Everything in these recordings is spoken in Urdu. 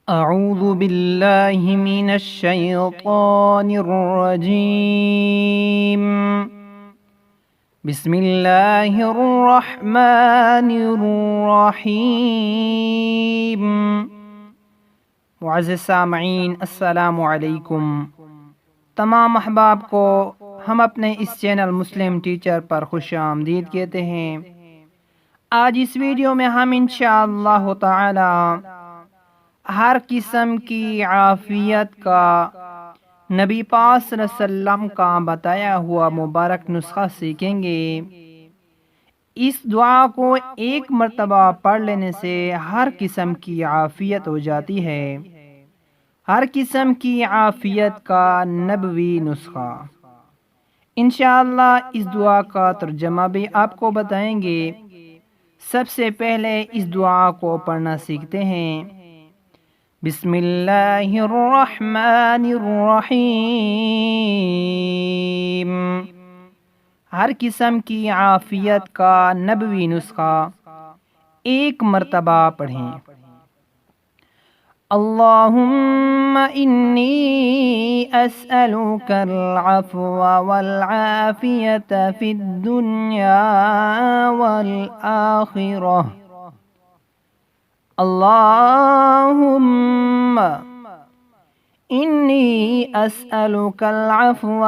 اعوذ باللہ من الشیطان الرجیم بسم اللہ الرحمن الرحیم۔ معزز سامعین، السلام علیکم۔ تمام احباب کو ہم اپنے اس چینل مسلم ٹیچر پر خوش آمدید کہتے ہیں۔ آج اس ویڈیو میں ہم انشاءاللہ تعالی ہر قسم کی عافیت کا نبی پاک صلی اللہ علیہ وسلم کا بتایا ہوا مبارک نسخہ سیکھیں گے۔ اس دعا کو ایک مرتبہ پڑھ لینے سے ہر قسم کی عافیت ہو جاتی ہے۔ ہر قسم کی عافیت کا نبوی نسخہ۔ انشاءاللہ اس دعا کا ترجمہ بھی آپ کو بتائیں گے۔ سب سے پہلے اس دعا کو پڑھنا سیکھتے ہیں۔ بسم اللہ الرحمن الرحیم۔ ہر قسم کی عافیت کا نبوی نسخہ ایک مرتبہ پڑھیں۔ اللہم انی اسألک العفو والعافیت فی الدنیا والآخرہ۔ اللہم انی اسألک العفو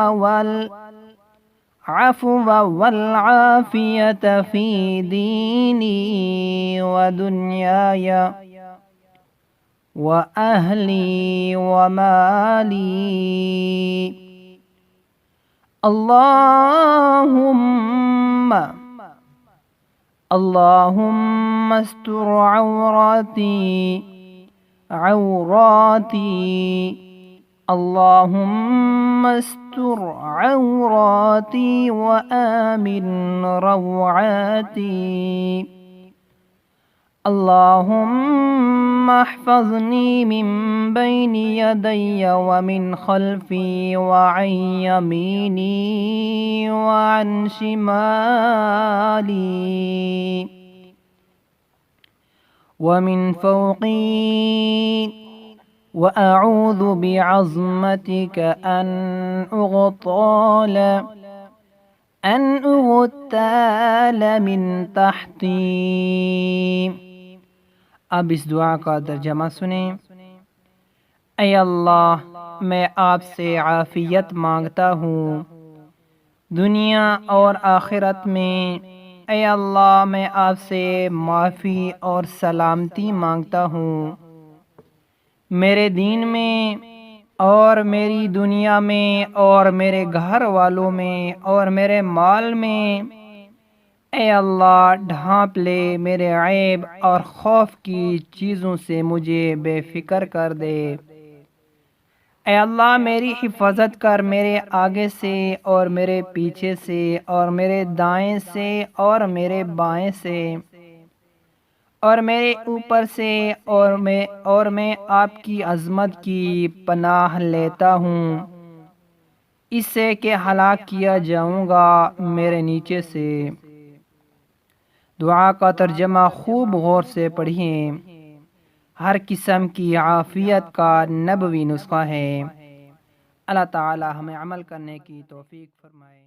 والعافیت فی دینی ودنیای وأهلي ومالي۔ اللهم استر عوراتي اللهم استر عوراتي وآمن روعاتي۔ اللهم احفظني من بين يدي ومن خلفي وعن يميني وعن شمالي ومن فوقي، وأعوذ بعظمتك أن أغتال من تحتي۔ اب اس دعا کا ترجمہ سنیں۔ اے اللہ، میں آپ سے عافیت مانگتا ہوں دنیا اور آخرت میں۔ اے اللہ، میں آپ سے معافی اور سلامتی مانگتا ہوں میرے دین میں اور میری دنیا میں اور میرے گھر والوں میں اور میرے مال میں۔ اے اللہ، ڈھانپ لے میرے عیب اور خوف کی چیزوں سے مجھے بے فکر کر دے۔ اے اللہ، میری حفاظت کر میرے آگے سے اور میرے پیچھے سے اور میرے دائیں سے اور میرے بائیں سے اور میرے اوپر سے، اور میں آپ کی عظمت کی پناہ لیتا ہوں اس سے کہ ہلاک کیا جاؤں گا میرے نیچے سے۔ دعا کا ترجمہ خوب غور سے پڑھیں۔ ہر قسم کی عافیت کا نبوی نسخہ ہے۔ اللہ تعالی ہمیں عمل کرنے کی توفیق فرمائے۔